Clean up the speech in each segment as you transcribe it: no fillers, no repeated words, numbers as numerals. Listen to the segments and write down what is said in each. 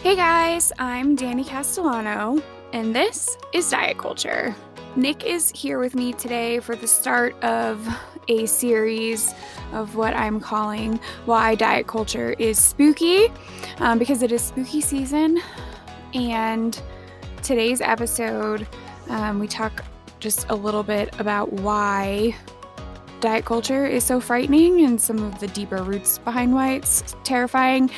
Hey guys, I'm Dani Castellano, and this is Diet Culture. Nick is here with me today for the start of a series of what I'm calling Why Diet Culture is Spooky, because it is spooky season. And today's episode, we talk just a little bit about why diet culture is so frightening and some of the deeper roots behind why it's terrifying.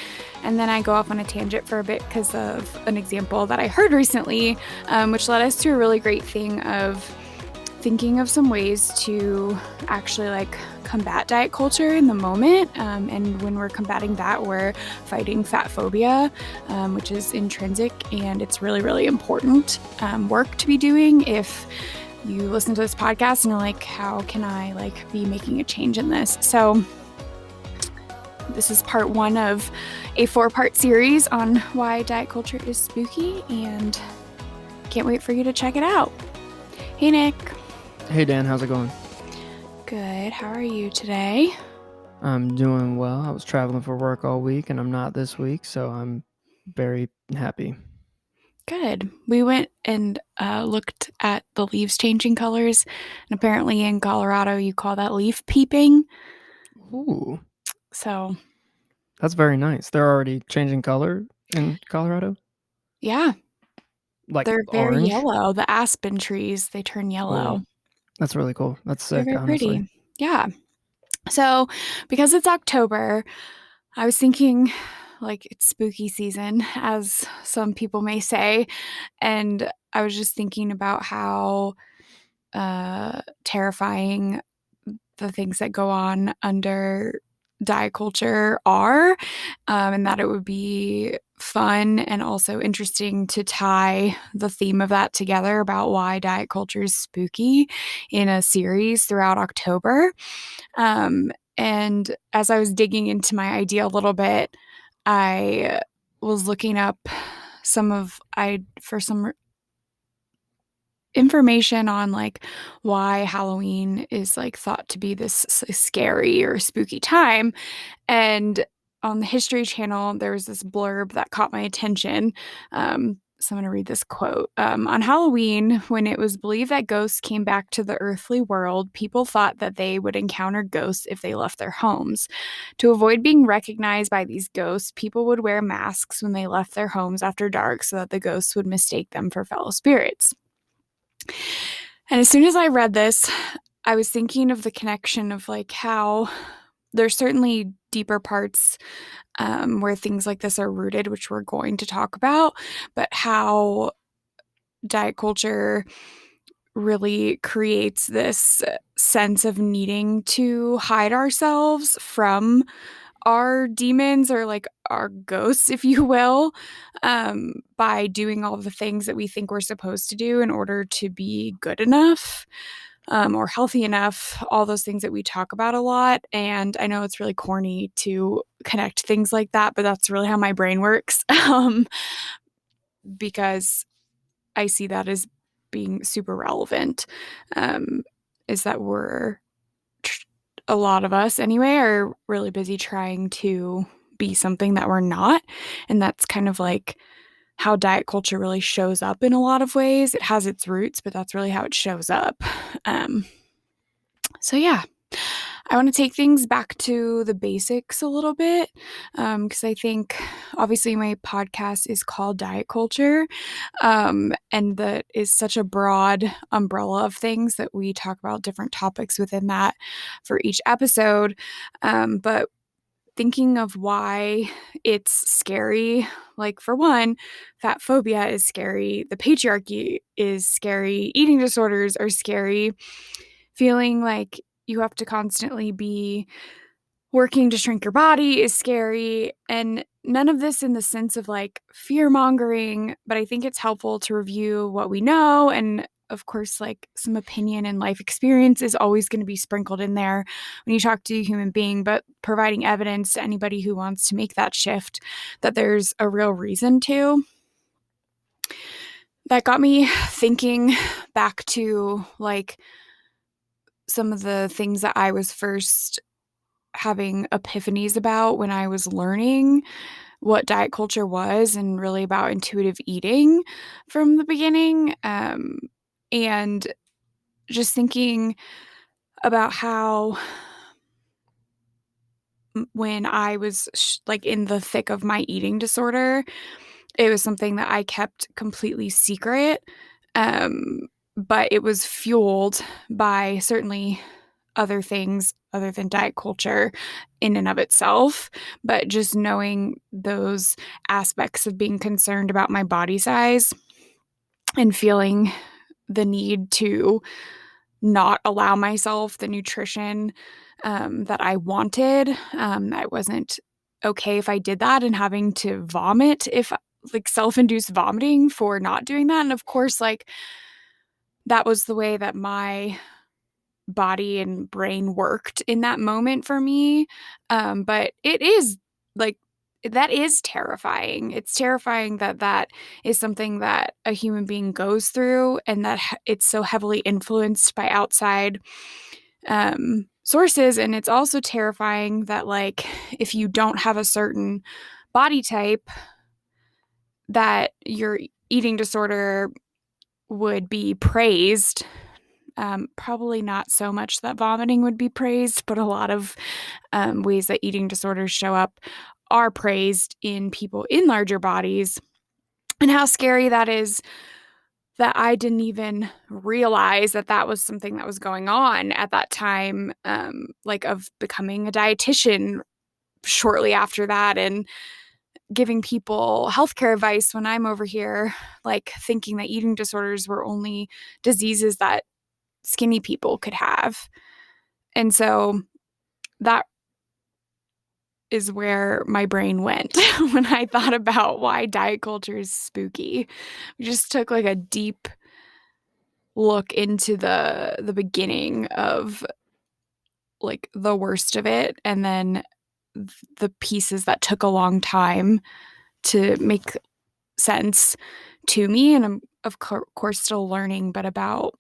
And then I go off on a tangent for a bit because of an example that I heard recently, which led us to a really great thing of thinking of some ways to actually combat diet culture in the moment. And when we're combating that, we're fighting fat phobia, which is intrinsic, and it's really, really important work to be doing if you listen to this podcast and are like, how can I be making a change in this? So this is part one of a 4-part series on why diet culture is spooky, and can't wait for you to check it out. Hey, Nick. Hey, Dan. How's it going? Good. How are you today? I'm doing well. I was traveling for work all week, and I'm not this week, so I'm very happy. Good. We went and looked at the leaves changing colors, and apparently in Colorado you call that leaf peeping. Ooh, So that's very nice. They're already changing color in Colorado? yeah, Like they're very orange? yellow. The aspen trees, they turn yellow. Oh, that's really cool. That's They're sick, very honestly. pretty. Yeah. So because it's October, I was thinking it's spooky season, as some people may say. And I was just thinking about how terrifying the things that go on under diet culture are, and that it would be fun and also interesting to tie the theme of that together about why diet culture is spooky in a series throughout October. And as I was digging into my idea a little bit, I was looking up for some information on why Halloween is thought to be this scary or spooky time. And on the History Channel, there was this blurb that caught my attention. So I'm going to read this quote. On Halloween, when it was believed that ghosts came back to the earthly world, people thought that they would encounter ghosts if they left their homes. To avoid being recognized by these ghosts, people would wear masks when they left their homes after dark so that the ghosts would mistake them for fellow spirits. And as soon as I read this, I was thinking of the connection of how there's certainly deeper parts where things like this are rooted, which we're going to talk about, but how diet culture really creates this sense of needing to hide ourselves from our demons or our ghosts, if you will, by doing all the things that we think we're supposed to do in order to be good enough. Or healthy enough, all those things that we talk about a lot. And I know it's really corny to connect things like that, but that's really how my brain works, because I see that as being super relevant, is that a lot of us anyway, are really busy trying to be something that we're not. And that's kind of how diet culture really shows up in a lot of ways. It has its roots, but that's really how it shows up. So yeah, I want to take things back to the basics a little bit, because I think obviously my podcast is called Diet Culture, and that is such a broad umbrella of things that we talk about different topics within that for each episode. But thinking of why it's scary, for one, fat phobia is scary, the patriarchy is scary, eating disorders are scary, feeling like you have to constantly be working to shrink your body is scary, and none of this in the sense of fear mongering, but I think it's helpful to review what we know. And of course, some opinion and life experience is always going to be sprinkled in there when you talk to a human being, but providing evidence to anybody who wants to make that shift that there's a real reason to. That got me thinking back to some of the things that I was first having epiphanies about when I was learning what diet culture was and really about intuitive eating from the beginning. And just thinking about how when I was like in the thick of my eating disorder, it was something that I kept completely secret. Um, but it was fueled by certainly other things other than diet culture in and of itself, but just knowing those aspects of being concerned about my body size and feeling the need to not allow myself the nutrition that I wanted. I wasn't okay if I did that and having to vomit if like self-induced vomiting for not doing that. And of course, like that was the way that my body and brain worked in that moment for me. But it is like that is terrifying. It's terrifying that that is something that a human being goes through and that it's so heavily influenced by outside sources. And it's also terrifying that, like, if you don't have a certain body type, that your eating disorder would be praised. Probably not so much that vomiting would be praised, but a lot of ways that eating disorders show up are praised in people in larger bodies. And how scary that is that I didn't even realize that that was something that was going on at that time, like of becoming a dietitian shortly after that and giving people healthcare advice when I'm over here, like thinking that eating disorders were only diseases that skinny people could have. And so that is where my brain went when I thought about why diet culture is spooky. We just took like a deep look into the beginning of like the worst of it and then the pieces that took a long time to make sense to me. And I'm of course still learning, but about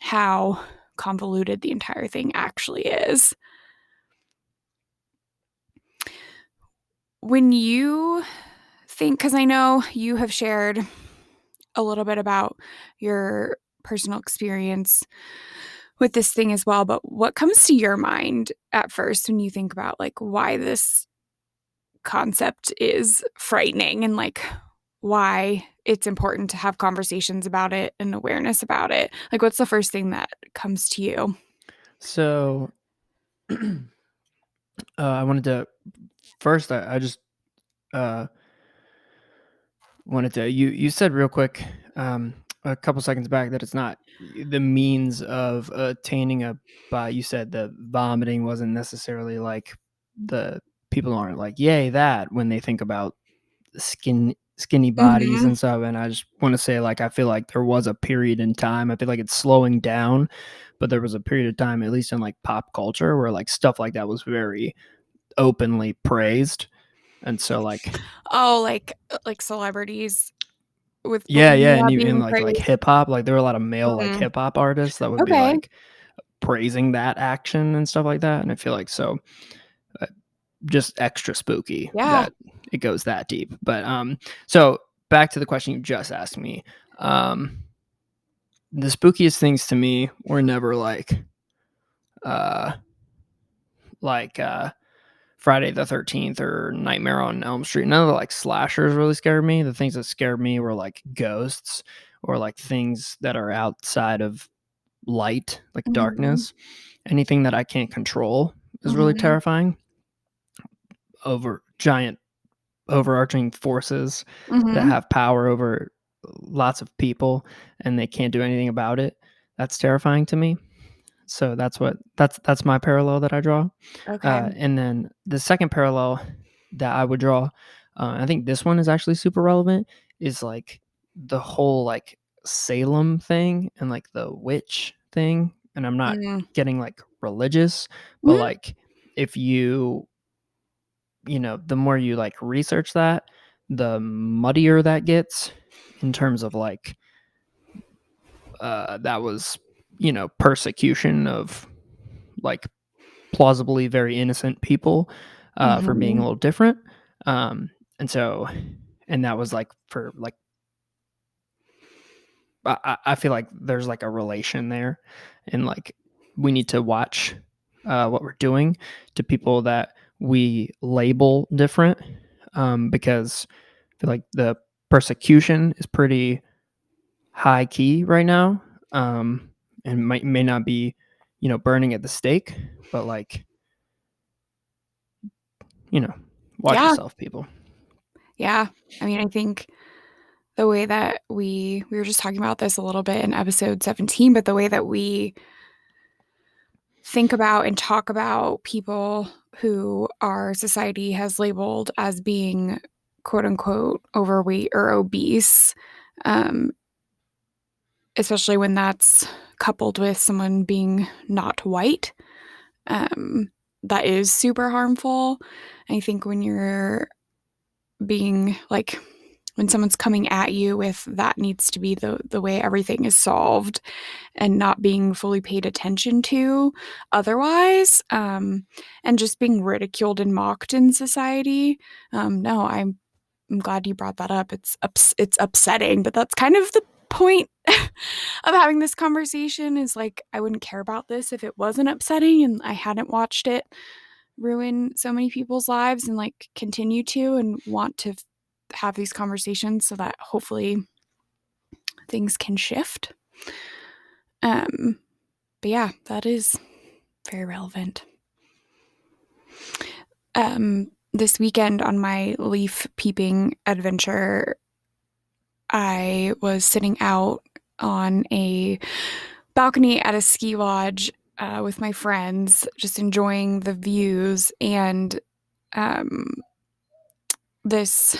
how convoluted the entire thing actually is. When you think, because I know you have shared a little bit about your personal experience with this thing as well, but what comes to your mind at first when you think about like why this concept is frightening and like why it's important to have conversations about it and awareness about it? Like, what's the first thing that comes to you? So, I wanted to first. I just uh, wanted to. You said real quick a couple seconds back that it's not the means of attaining a. You said the vomiting wasn't necessarily like the people aren't like yay that when they think about skinny bodies Mhm. and stuff. And I just want to say like I feel like there was a period in time. I feel like it's slowing down, but there was a period of time, at least in like pop culture, where like stuff like that was very openly praised. And so Oh, like celebrities with yeah, and bulimia even being like praised? hip hop, like there were a lot of male like Mhm. hip hop artists that would be Okay. like praising that action and stuff like that. And I feel like so uh, just extra spooky Yeah. that it goes that deep. But so back to the question you just asked me. Um the spookiest things to me were never uh like Friday the 13th or Nightmare on Elm Street. None of the like slashers really scared me. The things that scared me were like ghosts or like things that are outside of light, like Mhm. darkness. Anything that I can't control is really Mhm. terrifying. Over giant overarching forces that Mhm. have power over lots of people and they can't do anything about it. That's terrifying to me. So that's my parallel that I draw. Okay. And then the second parallel that I would draw, I think this one is actually super relevant, is like the whole like Salem thing and like the witch thing. And I'm not Mm. getting like religious, but Mhm. like if the more you like research that, the muddier that gets in terms of like that was persecution of like plausibly very innocent people for being a Mhm. little different. And so, and that was like for like, I feel like there's like a relation there, and like we need to watch what we're doing to people that we label different, because I feel like the persecution is pretty high key right now, and may not be, burning at the stake, but like, watch Yeah. yourself, people. Yeah. I mean, I think the way that we were just talking about this a little bit in episode 17, but the way that we think about and talk about people who our society has labeled as being quote unquote overweight or obese, um, especially when that's coupled with someone being not white, um, that is super harmful. I think when you're being like, when someone's coming at you with that needs to be the way everything is solved and not being fully paid attention to otherwise, and just being ridiculed and mocked in society. No, I'm glad you brought that up. It's upsetting, but that's kind of the point of having this conversation is like I wouldn't care about this if it wasn't upsetting and I hadn't watched it ruin so many people's lives and like continue to and want to have these conversations so that hopefully things can shift. Um, but yeah, that is very relevant. This weekend on my leaf peeping adventure, I was sitting out on a balcony at a ski lodge with my friends, just enjoying the views. And um, this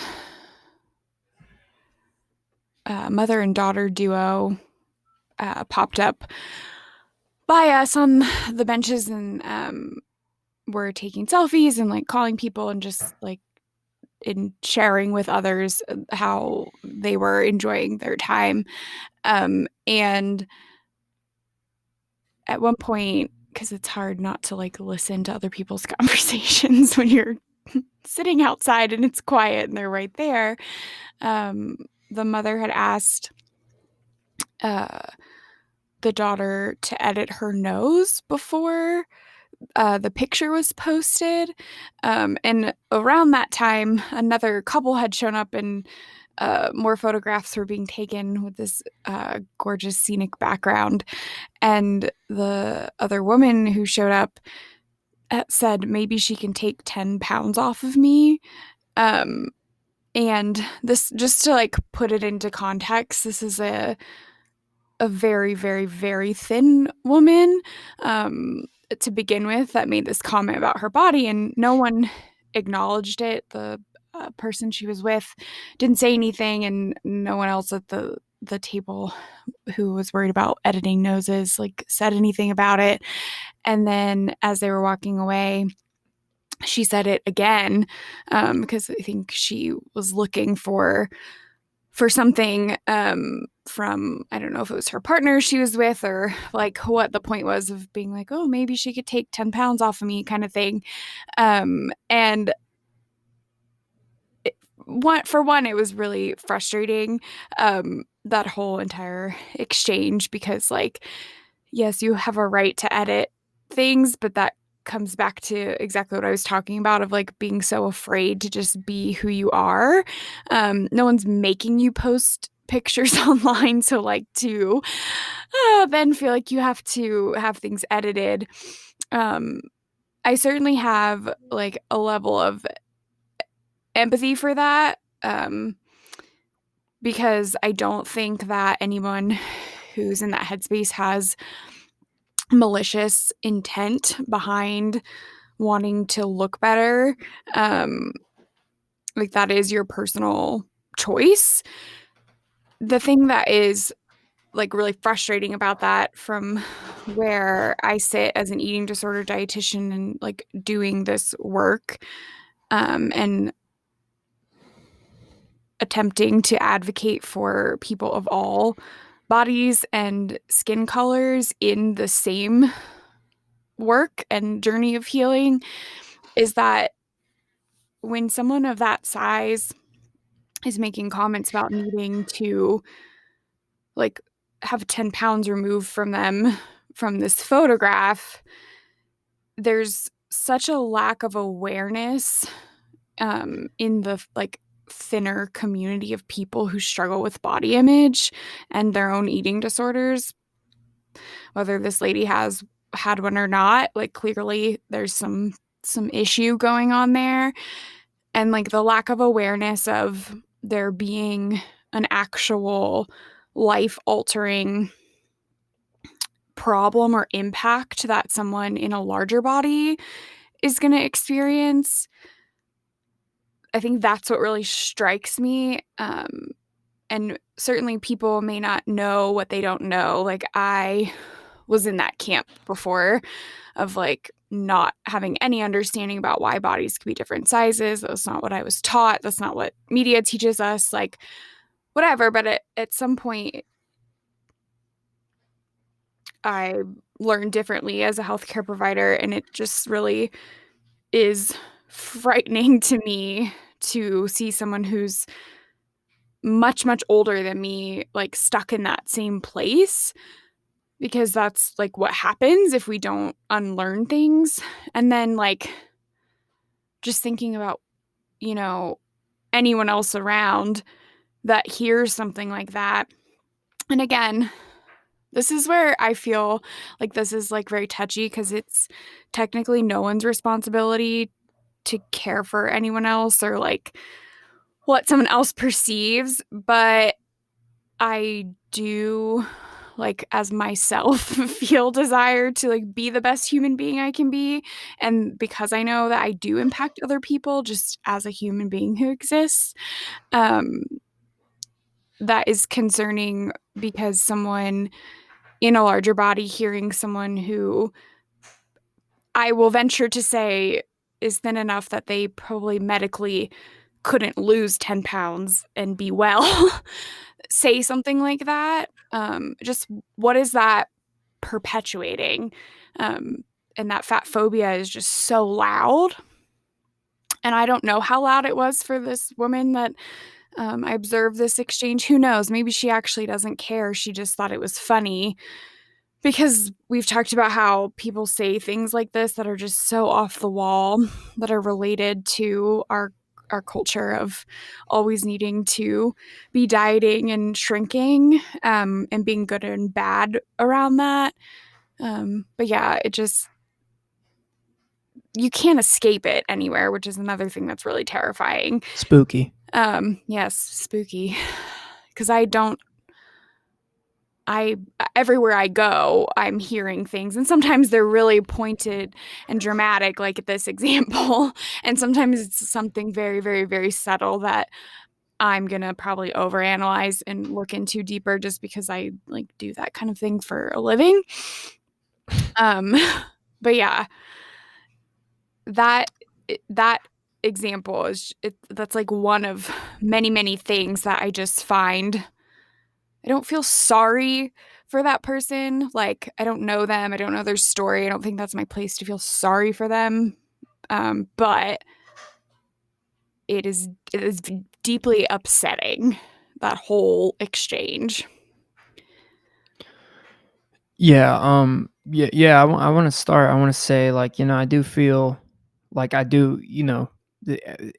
mother and daughter duo popped up by us on the benches and were taking selfies and like calling people and just like in sharing with others how they were enjoying their time. And at one point, because it's hard not to like listen to other people's conversations when you're sitting outside and it's quiet and they're right there. The mother had asked uh, the daughter to edit her nose before the picture was posted. And around that time, another couple had shown up and more photographs were being taken with this gorgeous scenic background. And the other woman who showed up said maybe she can take 10 pounds off of me. Um, and this, just to like put it into context, this is a very, very, very thin woman to begin with that made this comment about her body, and no one acknowledged it. The person she was with didn't say anything, and no one else at the table who was worried about editing noses like said anything about it. And then as they were walking away, she said it again because I think she was looking for something from I don't know if it was her partner she was with or like what the point was of being like, oh, maybe she could take 10 pounds off of me kind of thing. And for one, it was really frustrating, that whole entire exchange, because like, yes, you have a right to edit things, but that comes back to exactly what I was talking about of like being so afraid to just be who you are. No one's making you post pictures online, so like to then feel like you have to have things edited. Um, I certainly have like a level of empathy for that, because I don't think that anyone who's in that headspace has malicious intent behind wanting to look better. Um, like that is your personal choice. The thing that is like really frustrating about that from where I sit as an eating disorder dietitian and like doing this work, and attempting to advocate for people of all bodies and skin colors in the same work and journey of healing, is that when someone of that size is making comments about needing to like have 10 pounds removed from them from this photograph, there's such a lack of awareness in the like thinner community of people who struggle with body image and their own eating disorders, whether this lady has had one or not. Like clearly there's some issue going on there, and like the lack of awareness of there being an actual life altering problem or impact that someone in a larger body is going to experience. I think that's what really strikes me. And certainly people may not know what they don't know. Like I was in that camp before of like not having any understanding about why bodies could be different sizes. That's not what I was taught. That's not what media teaches us. Like whatever. But at some point, I learned differently as a healthcare provider, and it just really is frightening to me to see someone who's much, much older than me, like stuck in that same place, because that's like what happens if we don't unlearn things. And then, like, just thinking about, you know, anyone else around that hears something like that. And again, this is where I feel like this is like very touchy because it's technically no one's responsibility to care for anyone else or like what someone else perceives. But I do, like, as myself, feel desire to like be the best human being I can be. And because I know that I do impact other people just as a human being who exists, um, that is concerning because someone in a larger body hearing someone who I will venture to say is thin enough that they probably medically couldn't lose 10 pounds and be well say something like that. Just what is that perpetuating? Um, and that fat phobia is just so loud. And I don't know how loud it was for this woman that I observed this exchange. Who knows? Maybe she actually doesn't care. She just thought it was funny, because we've talked about how people say things like this that are just so off the wall, that are related to our culture of always needing to be dieting and shrinking, and being good and bad around that. But yeah, it just, you can't escape it anywhere, which is another thing that's really terrifying. Spooky. Yes, spooky. Because I everywhere I go, I'm hearing things, and sometimes they're really pointed and dramatic, like this example, and sometimes it's something very, very, very subtle that I'm gonna probably overanalyze and look into deeper just because I like do that kind of thing for a living. Um, but yeah, that that example is that's like one of many, many things that I just find. I don't feel sorry for that person. Like, I don't know them. I don't know their story. I don't think that's my place to feel sorry for them. But it is deeply upsetting, that whole exchange. Yeah, yeah. I want to start. I want to say, like, I do feel like I do.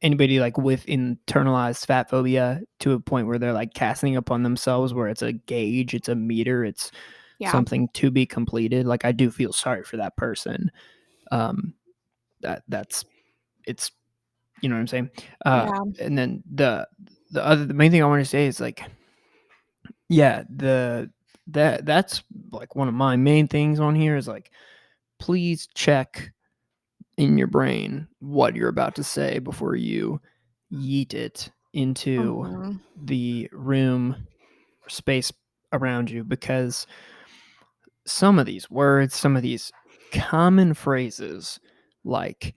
Anybody like with internalized fat phobia to a point where they're like casting upon themselves, where it's a gauge, it's a meter, it's Yeah. something to be completed. Like, I do feel sorry for that person. Um, that's it's you know what I'm saying. Yeah. And then the main thing I want to say is like, yeah, that's like one of my main things on here is like, please check in your brain what you're about to say before you yeet it into Mhm. the room or space around you, because some of these words, some of these common phrases, like,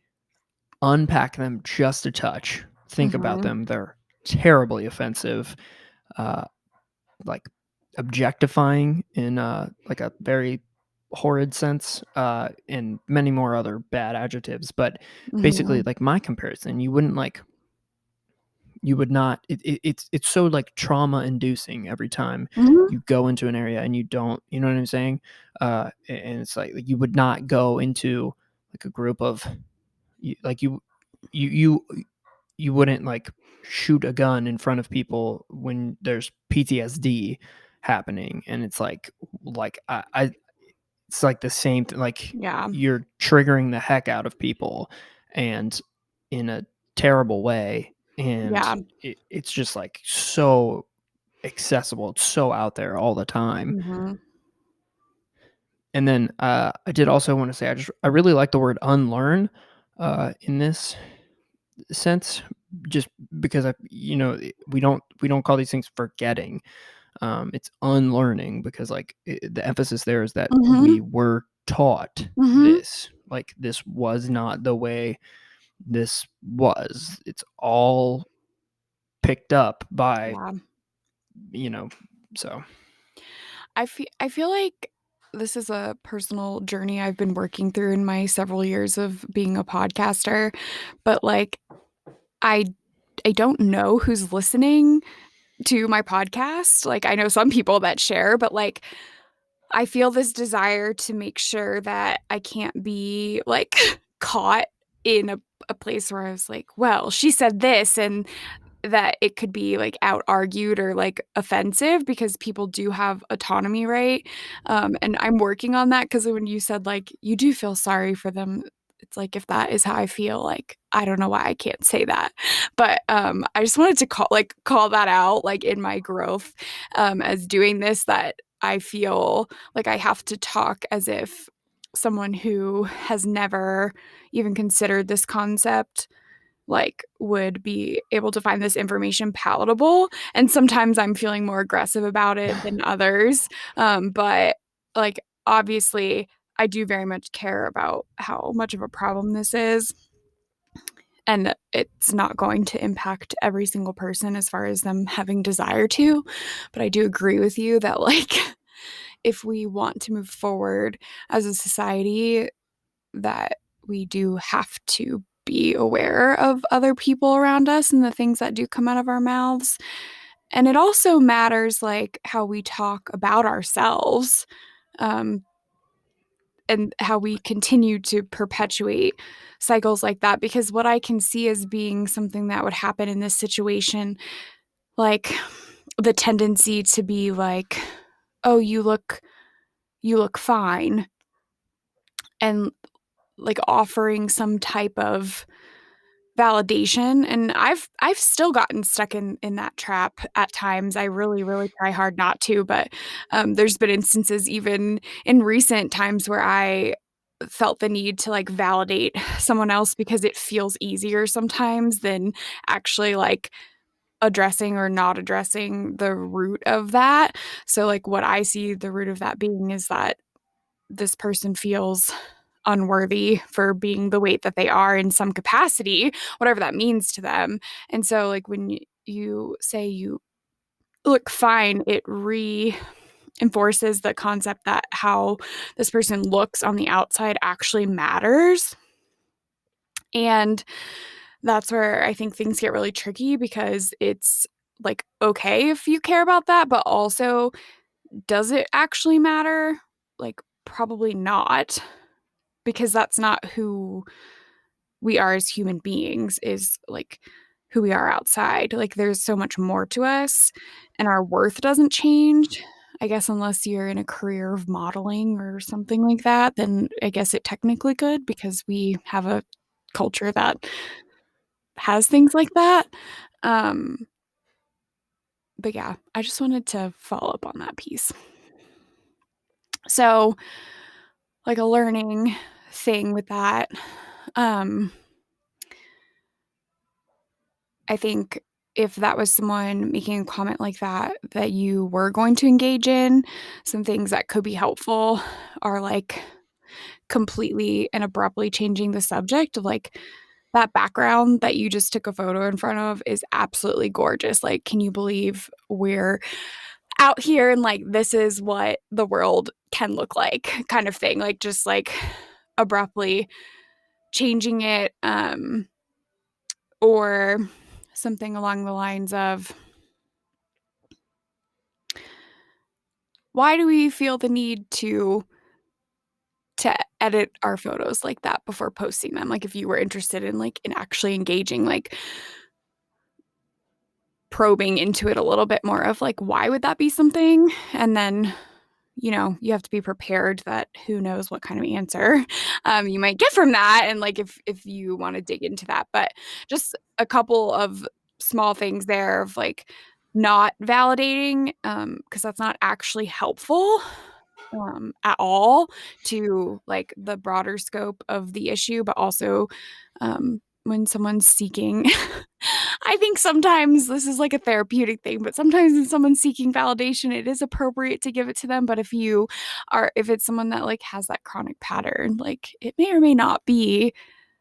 unpack them just a touch, think about Mhm. them, they're terribly offensive, uh, like objectifying in like a very horrid sense, and many more other bad adjectives. But basically, Mhm. like my comparison, you would not. It's so like trauma inducing every time Mhm. you go into an area and you don't. You know what I'm saying? And it's like you would not go into like a group of like you you you wouldn't like shoot a gun in front of people when there's PTSD happening, and it's like I it's like the same thing. Like Yeah. you're triggering the heck out of people, and in a terrible way, and Yeah. it's just like so accessible. It's so out there all the time. Mhm. And then I did also want to say I really like the word unlearn in this sense, just because we don't call these things forgetting. It's unlearning because like the emphasis there is that we Mhm. were taught Mhm. this. Like this was not the way this was. It's all picked up by Yeah. you know. So I feel like this is a personal journey I've been working through in my several years of being a podcaster, but, like, I I don't know who's listening to my podcast. Like, I know some people that share, but, like, I feel this desire to make sure that I can't be, like, caught in a place where I was like, "Well, she said this," and that it could be, like, out-argued or, like, offensive because people do have autonomy, right? And I'm working on that because when you said, like, you do feel sorry for them, it's like, if that is how I feel, like, I don't know why I can't say that. But, I just wanted to call that out, like, in my growth, as doing this, that I feel like I have to talk as if someone who has never even considered this concept like, would be able to find this information palatable, and sometimes I'm feeling more aggressive about it than others, but, like, obviously, I do very much care about how much of a problem this is, and it's not going to impact every single person as far as them having desire to, but I do agree with you that, like, if we want to move forward as a society that we do have to be aware of other people around us and the things that do come out of our mouths. And it also matters, like, how we talk about ourselves, um, and how we continue to perpetuate cycles like that, because what I can see as being something that would happen in this situation, like, the tendency to be like, "Oh, you look fine," and, like, offering some type of validation, and I've still gotten stuck in that trap at times. I really, really try hard not to, but, there's been instances even in recent times where I felt the need to, like, validate someone else because it feels easier sometimes than actually, like, addressing or not addressing the root of that. So, like, what I see the root of that being is that this person feels unworthy for being the weight that they are in some capacity, whatever that means to them. And so, like, when you say you look fine, it reinforces the concept that how this person looks on the outside actually matters. And that's where I think things get really tricky because it's like, okay if you care about that, but also, does it actually matter? Like, probably not, because that's not who we are as human beings, is like who we are outside. Like, there's so much more to us, and our worth doesn't change. I guess unless you're in a career of modeling or something like that, then I guess it technically could because we have a culture that has things like that. Um, but yeah, I just wanted to follow up on that piece. So, like a learning thing with that, um, I think if that was someone making a comment like that, that you were going to engage in, some things that could be helpful are, like, completely and abruptly changing the subject of, like, that background that you just took a photo in front of is absolutely gorgeous. Like, can you believe we're out here and, like, this is what the world can look like, kind of thing. Like just like abruptly changing it, or something along the lines of, why do we feel the need to edit our photos like that before posting them? Like if you were interested in like in actually engaging, like probing into it a little bit more of like, why would that be something? And then, you have to be prepared that who knows what kind of answer you might get from that. And like if you want to dig into that, but just a couple of small things there of like not validating, because that's not actually helpful at all to like the broader scope of the issue, but also when someone's seeking, I think sometimes this is like a therapeutic thing, but sometimes when someone's seeking validation, it is appropriate to give it to them. But if it's someone that like has that chronic pattern, like it may or may not be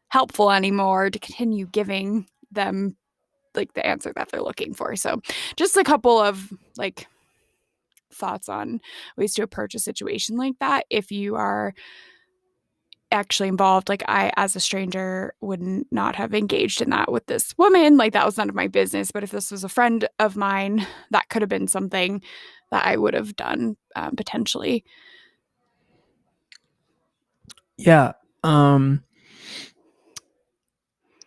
helpful anymore to continue giving them like the answer that they're looking for. So just a couple of like thoughts on ways to approach a situation like that if you are actually involved. Like I, as a stranger, would not have engaged in that with this woman. Like that was none of my business. But if this was a friend of mine, that could have been something that I would have done, potentially. Yeah.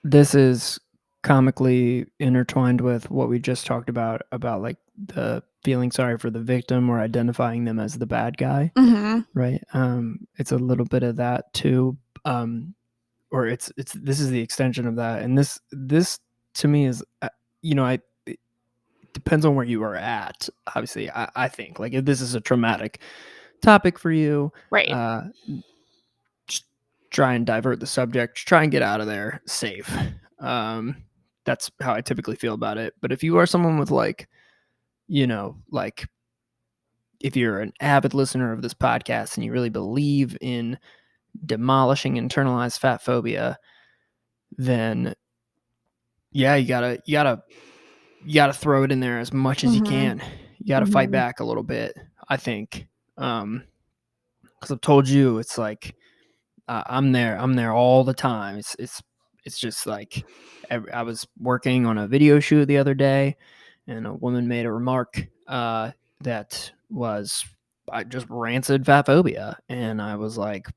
This is comically intertwined with what we just talked about like the feeling sorry for the victim or identifying them as the bad guy, Mm-hmm. right? It's a little bit of that too. Or it's this is the extension of that. And this to me is I it depends on where you are at. Obviously, I think like if this is a traumatic topic for you, Right. uh just try and divert the subject, try and get out of there safe. Um, that's how I typically feel about it. But if you are someone with like if you're an avid listener of this podcast and you really believe in demolishing internalized fat phobia, then yeah, you gotta throw it in there as much as you Mm-hmm. can. You gotta fight Mm-hmm. back a little bit, I think. Because I've told you, it's like I'm there. I'm there all the time. It's just like I was working on a video shoot the other day, and a woman made a remark that was just rancid fatphobia, and I was like,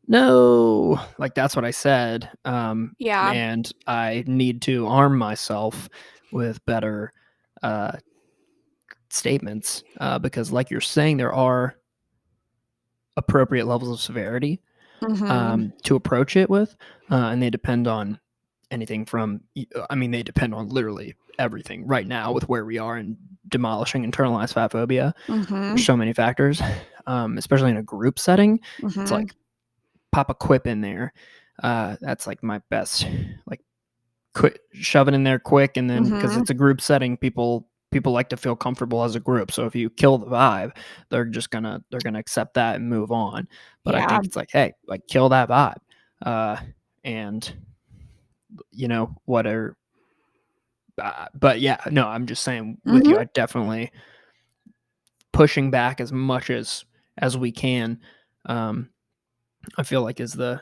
no, like that's what I said. Yeah. And I need to arm myself with better uh, statements because, like you're saying, there are appropriate levels of severity Mm-hmm. to approach it with, and they depend on anything from. I mean, they depend on literally everything right now with where we are in demolishing internalized fat phobia. Mm-hmm. There's so many factors, especially in a group setting. It's Mm-hmm. like pop a quip in there. That's like my best, like quick shove it in there quick, and then because Mm-hmm. it's a group setting, people like to feel comfortable as a group. So if you kill the vibe, they're gonna accept that and move on. But I Yeah. think it's like, hey, like kill that vibe, and what are. But yeah, no, I'm just saying with you, Mm-hmm. I definitely pushing back as much as we can. Um, I feel like is the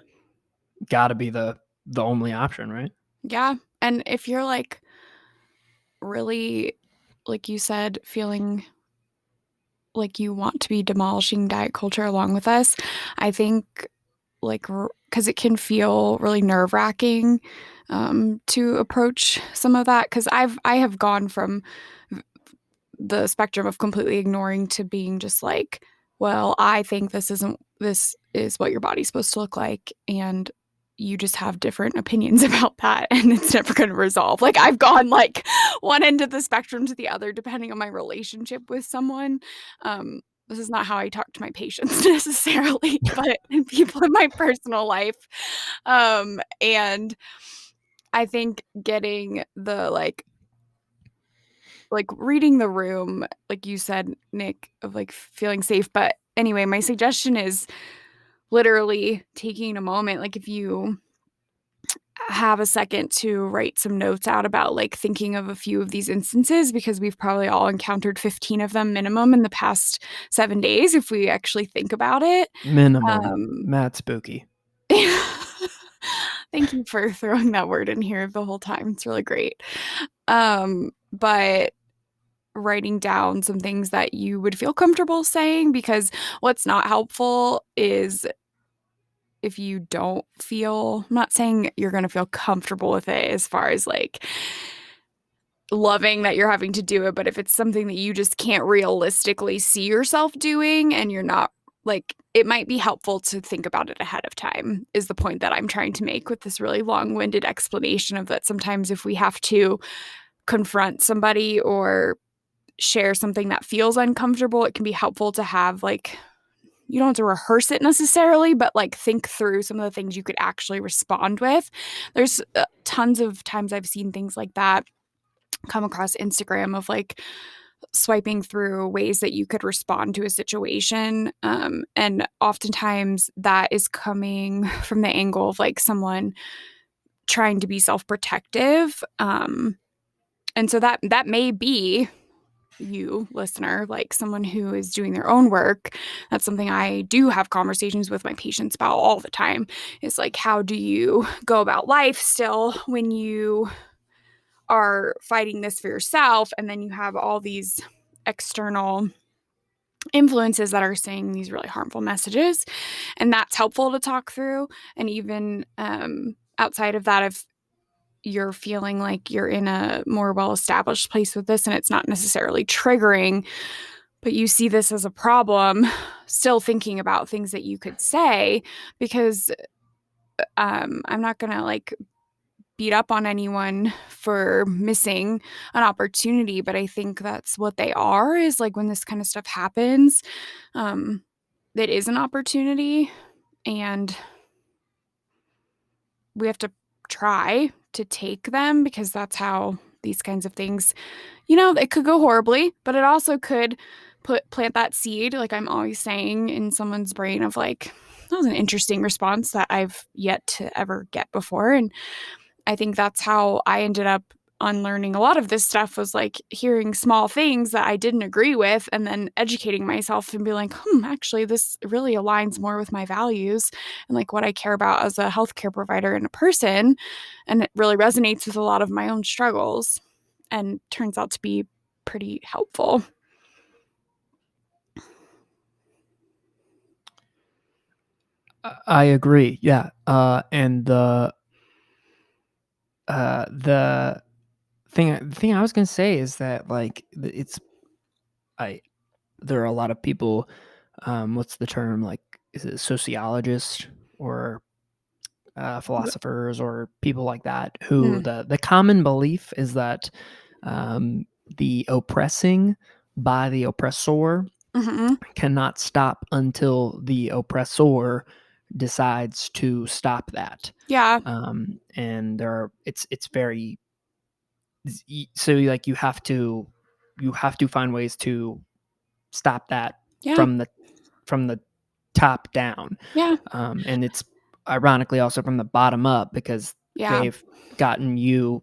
got to be the only option, right? Yeah. And if you're like really, like you said, feeling like you want to be demolishing diet culture along with us, I think like because it can feel really nerve-wracking to approach some of that, because I have gone from the spectrum of completely ignoring to being just like, well, I think this is what your body's supposed to look like, and you just have different opinions about that, and it's never going to resolve. Like I've gone like one end of the spectrum to the other depending on my relationship with someone. This is not how I talk to my patients necessarily, but people in my personal life. And I think getting the like reading the room, like you said, Nick, of like feeling safe. But anyway, my suggestion is literally taking a moment. Like if you have a second to write some notes out about like thinking of a few of these instances, because we've probably all encountered 15 of them minimum in the past 7 days if we actually think about it. Minimum. Um, Mad spooky. Thank you for throwing that word in here the whole time. It's really great. But writing down some things that you would feel comfortable saying, because what's not helpful is if you don't feel, I'm not saying you're going to feel comfortable with it as far as like loving that you're having to do it, but if it's something that you just can't realistically see yourself doing and you're not like, it might be helpful to think about it ahead of time, is the point that I'm trying to make with this really long-winded explanation of that. Sometimes if we have to confront somebody or share something that feels uncomfortable, it can be helpful to have like, you don't have to rehearse it necessarily, but like think through some of the things you could actually respond with. There's tons of times I've seen things like that come across Instagram of like swiping through ways that you could respond to a situation. And oftentimes that is coming from the angle of like someone trying to be self-protective. And so that may be you, listener, like someone who is doing their own work. That's something I do have conversations with my patients about all the time, is like, how do you go about life still when you are fighting this for yourself, and then you have all these external influences that are saying these really harmful messages, and that's helpful to talk through. And even outside of that, if you're feeling like you're in a more well-established place with this and it's not necessarily triggering, but you see this as a problem, still thinking about things that you could say, because I'm not gonna like beat up on anyone for missing an opportunity, but I think that's what they are, is like when this kind of stuff happens, um, it is an opportunity, and we have to try to take them, because that's how these kinds of things, it could go horribly, but it also could plant that seed, like I'm always saying, in someone's brain of like, that was an interesting response that I've yet to ever get before. And I think that's how I ended up unlearning a lot of this stuff, was like hearing small things that I didn't agree with and then educating myself and be like, actually, this really aligns more with my values and like what I care about as a healthcare provider and a person. And it really resonates with a lot of my own struggles and turns out to be pretty helpful. I agree. Yeah. And the thing I was gonna say is that like it's I there are a lot of people. What's the term? Like, is it sociologists or philosophers or people like that, who Mm. the common belief is that the oppressing by the oppressor Hmm. cannot stop until the oppressor decides to stop that. Yeah. And there are, it's very, so like you have to find ways to stop that Yeah. from the top down. Yeah. And it's ironically also from the bottom up, because Yeah. they've gotten you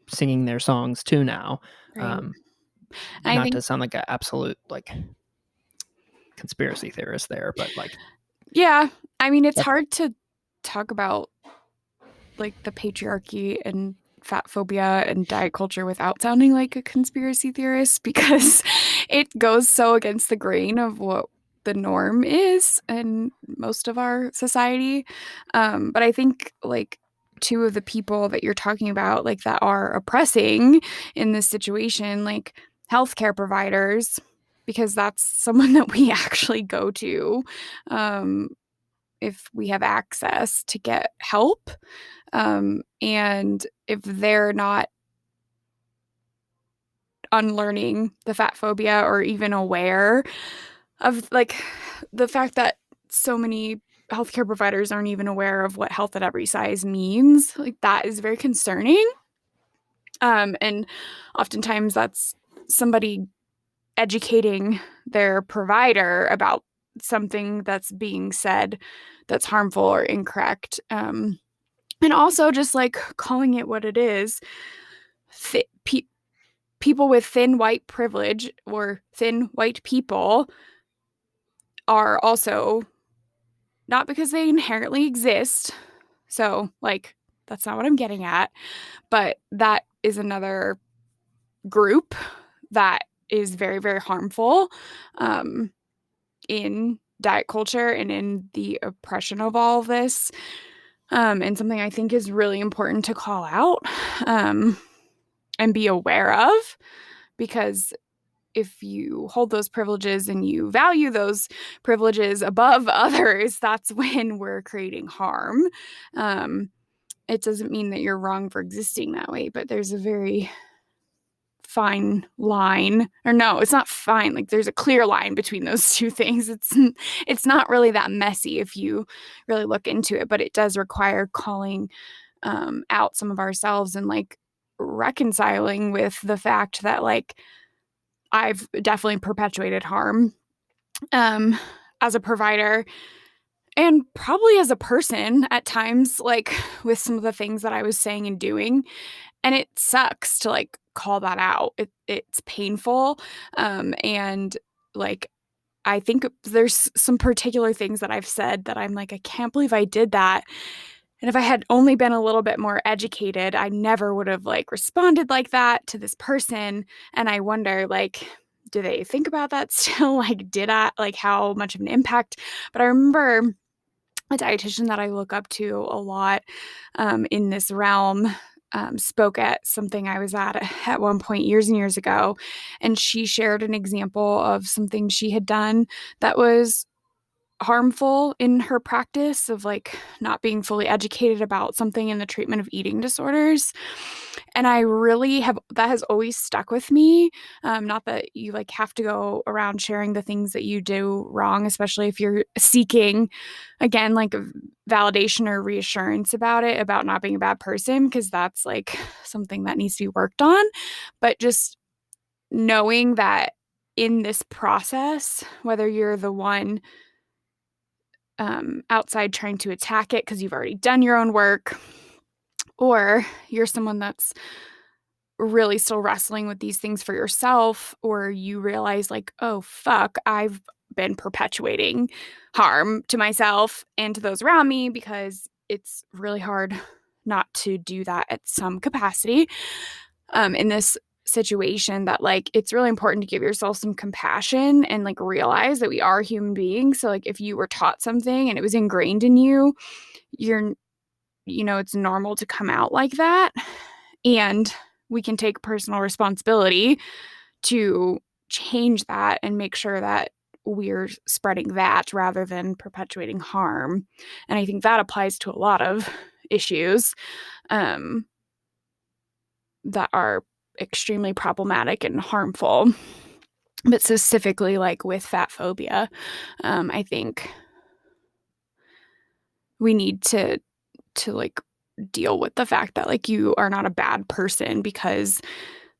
singing their songs too now. Right. Um, And I Not think, to sound like an absolute like conspiracy theorist there, but like yeah, I mean, it's that's hard to talk about like the patriarchy and fat phobia and diet culture without sounding like a conspiracy theorist, because it goes so against the grain of what the norm is in most of our society. But I think like two of the people that you're talking about, like that are oppressing in this situation, like healthcare providers, because that's someone that we actually go to um, if we have access to get help. And if they're not unlearning the fat phobia or even aware of like the fact that so many healthcare providers aren't even aware of what health at every size means, like that is very concerning. And oftentimes that's somebody educating their provider about something that's being said that's harmful or incorrect. And also just like calling it what it is. People with thin white privilege or thin white people are also not because they inherently exist. So, like, that's not what I'm getting at. But that is another group that is very, very harmful um, in diet culture and in the oppression of all of this. And something I think is really important to call out um, and be aware of, because if you hold those privileges and you value those privileges above others, that's when we're creating harm. Um, it doesn't mean that you're wrong for existing that way, but there's a very fine line, or no, it's not fine, like there's a clear line between those two things. It's not really that messy if you really look into it, but it does require calling out some of ourselves and like reconciling with the fact that like I've definitely perpetuated harm um, as a provider and probably as a person at times, like with some of the things that I was saying and doing. And it sucks to like call that out. It's painful. And like, I think there's some particular things that I've said that I'm like, I can't believe I did that. And if I had only been a little bit more educated, I never would have like responded like that to this person. And I wonder, like, do they think about that still? Like, did I, like, how much of an impact? But I remember a dietitian that I look up to a lot in this realm spoke at something I was at one point years and years ago. And she shared an example of something she had done that was harmful in her practice of like not being fully educated about something in the treatment of eating disorders. And I really have, that has always stuck with me. Not that you like have to go around sharing the things that you do wrong, especially if you're seeking, again, like validation or reassurance about it, about not being a bad person, because that's like something that needs to be worked on. But just knowing that in this process, whether you're the one outside trying to attack it because you've already done your own work, or you're someone that's really still wrestling with these things for yourself, or you realize, like, oh, fuck, I've been perpetuating harm to myself and to those around me because it's really hard not to do that at some capacity in this situation, that like it's really important to give yourself some compassion and like realize that we are human beings. So like if you were taught something and it was ingrained in you, you're, it's normal to come out like that. And we can take personal responsibility to change that and make sure that we're spreading that rather than perpetuating harm. And I think that applies to a lot of issues um, that are extremely problematic and harmful. But specifically, like with fat phobia, I think we need to like deal with the fact that like you are not a bad person because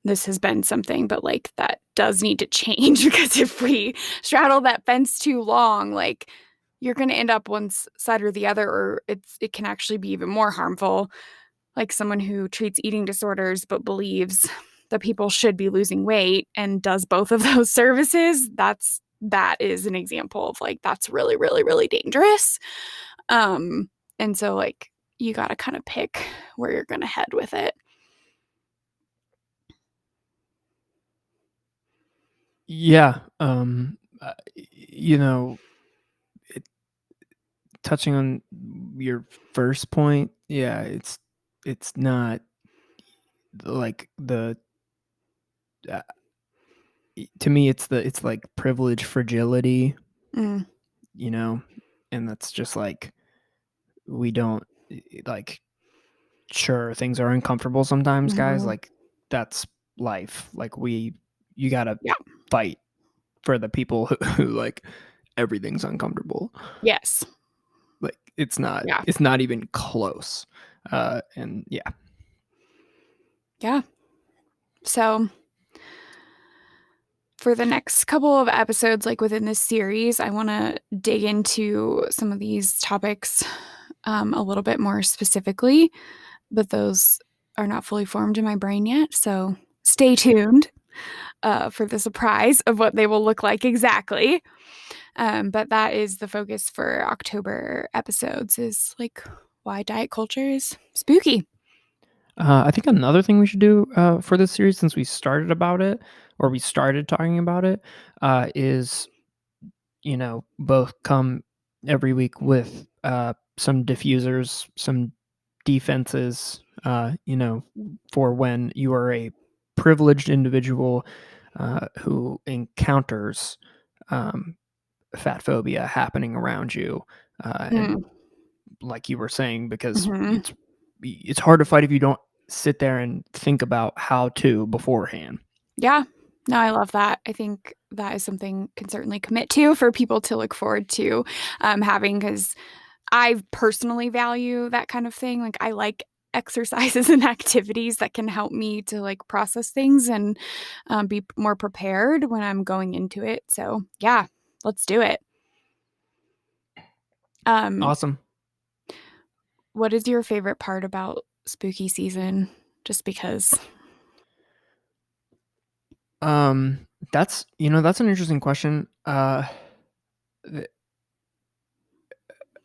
this has been something, but like that does need to change because if we straddle that fence too long, like you're going to end up one side or the other, or it can actually be even more harmful. Like someone who treats eating disorders but believes that people should be losing weight and does both of those services, that is an example of like that's really really really dangerous. um and so like you got to kind of pick where you're going to head with it. Yeah. You know, it, touching on your first point, yeah, it's not like the uh, to me it's like privilege fragility, Mm, you know, and that's just like we don't like sure things are uncomfortable sometimes, guys. mhm. Like that's life. Like you gotta Yeah. fight for the people who like everything's uncomfortable. Yes. Like Yeah. it's not even close. And yeah. Yeah. So for the next couple of episodes, like within this series, I want to dig into some of these topics a little bit more specifically, but those are not fully formed in my brain yet. So stay tuned for the surprise of what they will look like exactly. But that is the focus for October episodes is like why diet culture is spooky. I think another thing we should do for this series, since we started about it or we started talking about it, is both come every week with some diffusers, some defenses, for when you are a privileged individual who encounters um, fat phobia happening around you. And Mm. like you were saying, because Hmm. it's hard to fight if you don't sit there and think about how to beforehand. Yeah. No, I love that. I think that is something can certainly commit to for people to look forward to having because I personally value that kind of thing. Like I like exercises and activities that can help me to like process things and be more prepared when I'm going into it. So yeah, let's do it. Um, Awesome. what is your favorite part about spooky season? Just because. That's an interesting question.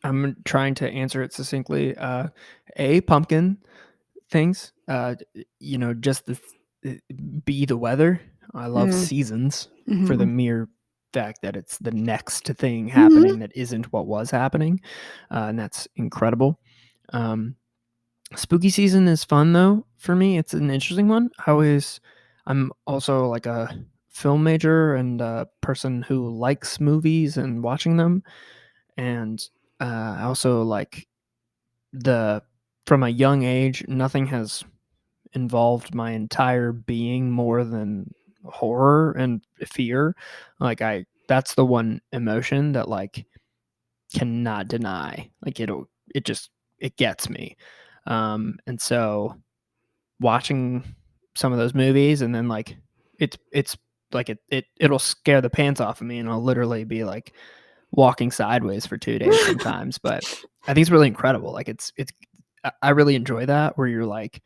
I'm trying to answer it succinctly. A pumpkin things. Just be the weather. I love Mm, seasons for the hmm. mere fact that it's the next thing Hmm. happening that isn't what was happening, and that's incredible. Um, Spooky season is fun though for me. It's an interesting one. I'm also like a film major and a person who likes movies and watching them, and I also like the from a young age. Nothing has involved my entire being more than horror and fear. Like I that's the one emotion that like cannot deny. Like it just it gets me. And so watching some of those movies and then like it's like it'll scare the pants off of me and I'll literally be like walking sideways for 2 days sometimes. But I think it's really incredible. Like I really enjoy that where you're like,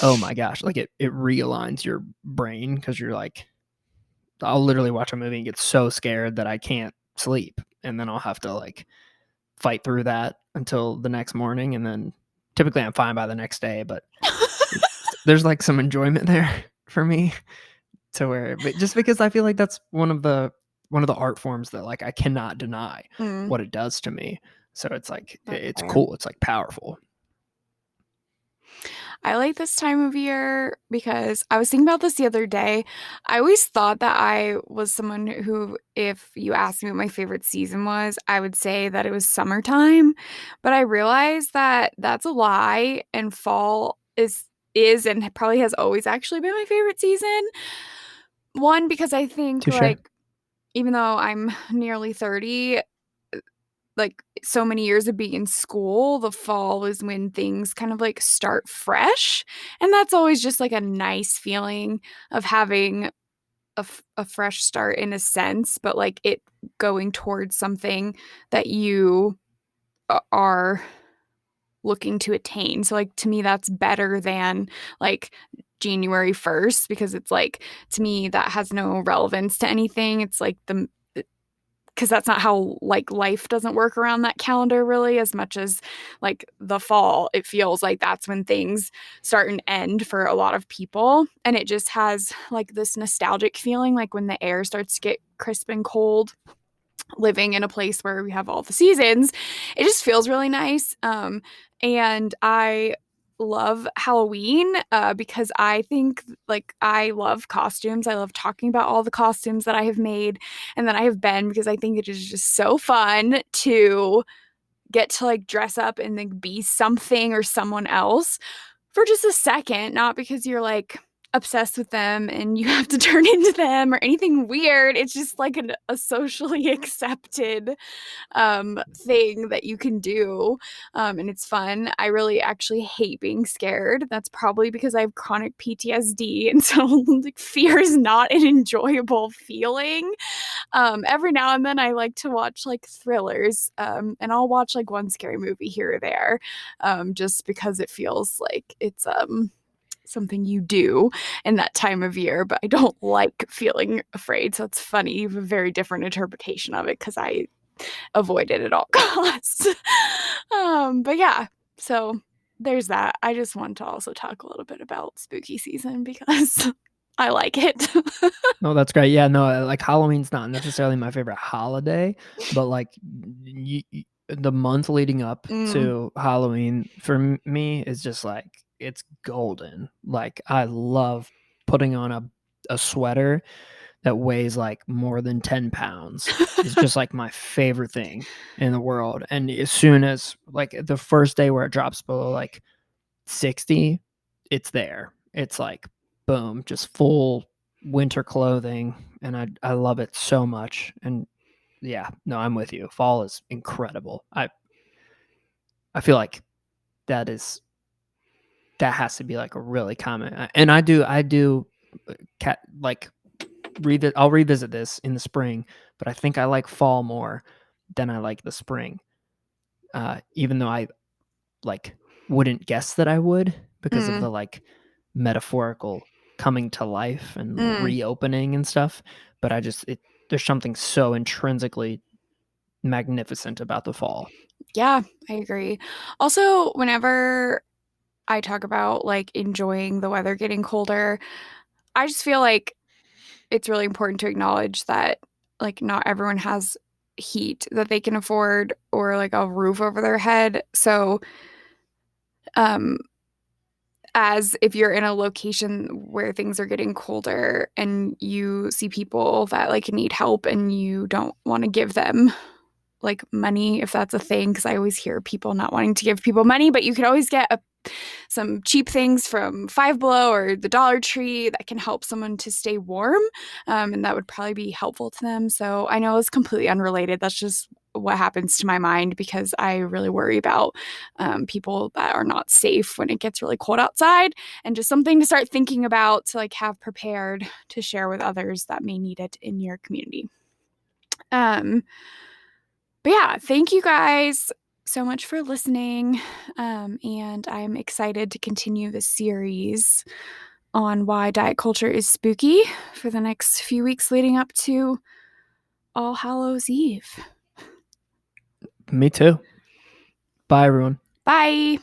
oh my gosh, like it realigns your brain because you're like, I'll literally watch a movie and get so scared that I can't sleep. And then I'll have to like fight through that until the next morning. And then typically I'm fine by the next day, but there's like some enjoyment there for me to where, but just because I feel like that's one of the art forms that like I cannot deny Mm, what it does to me. So it's like that's it's fair. cool. It's like powerful. I like this time of year because I was thinking about this the other day. I always thought that I was someone who, if you asked me what my favorite season was, I would say that it was summertime. But I realized that that's a lie, and fall is and probably has always actually been my favorite season. One, because I think Touche. like even though I'm nearly 30, like so many years of being in school, the fall is when things kind of like start fresh. And that's always just like a nice feeling of having a fresh start in a sense, but like it going towards something that you are looking to attain. So, like, to me, that's better than like January 1st because it's like, to me, that has no relevance to anything. It's like because that's not how like life doesn't work around that calendar really as much as like the fall. It feels like that's when things start and end for a lot of people, and it just has like this nostalgic feeling like when the air starts to get crisp and cold, living in a place where we have all the seasons. It just feels really nice. And I love Halloween because I think like I love costumes. I love talking about all the costumes that I have made and that I have been because I think it is just so fun to get to like dress up and like be something or someone else for just a second, not because you're like obsessed with them and you have to turn into them or anything weird. It's just like a socially accepted thing that you can do. And it's fun. I really actually hate being scared. That's probably because I have chronic PTSD. And so like, fear is not an enjoyable feeling. Every now and then I like to watch like thrillers, and I'll watch like one scary movie here or there, just because it feels like it's something you do in that time of year, but I don't like feeling afraid. So it's funny. You have a very different interpretation of it because I avoid it at all costs. But yeah, so there's that. I just want to also talk a little bit about spooky season because I like it. No, that's great. Yeah, no, like Halloween's not necessarily my favorite holiday, but like the month leading up Mm. to Halloween for me is just like it's golden. Like I love putting on a sweater that weighs like more than 10 pounds. It's just like my favorite thing in the world. And as soon as like the first day where it drops below like 60, it's there. It's like boom, just full winter clothing, and I love it so much. And yeah, no, I'm with you. Fall is incredible. I feel like that is that has to be like a really common. And I do cat like I'll revisit this in the spring, but I think I like fall more than I like the spring. Even though I like wouldn't guess that I would because of Mm. the like metaphorical coming to life and Mm. reopening and stuff. But there's something so intrinsically magnificent about the fall. Yeah, I agree. Also, whenever I talk about like enjoying the weather getting colder, I just feel like it's really important to acknowledge that like not everyone has heat that they can afford or like a roof over their head. So, um, as if you're in a location where things are getting colder and you see people that like need help and you don't want to give them like money if that's a thing because I always hear people not wanting to give people money, but you could always get some cheap things from Five Below or the Dollar Tree that can help someone to stay warm, and that would probably be helpful to them. So I know it's completely unrelated. That's just what happens to my mind because I really worry about people that are not safe when it gets really cold outside, and just something to start thinking about to like have prepared to share with others that may need it in your community. Um, but yeah, thank you guys so much for listening. And I'm excited to continue this series on why diet culture is spooky for the next few weeks leading up to All Hallows Eve. Me too. Bye, everyone. Bye.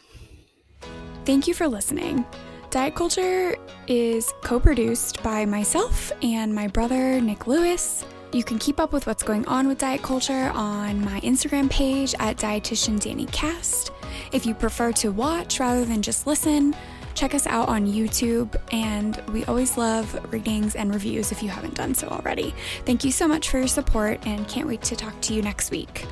Thank you for listening. Diet Culture is co produced by myself and my brother, Nick Lewis. You can keep up with what's going on with diet culture on my Instagram page at Dietitian Dani Cast. If you prefer to watch rather than just listen, check us out on YouTube, and we always love ratings and reviews if you haven't done so already. Thank you so much for your support and can't wait to talk to you next week.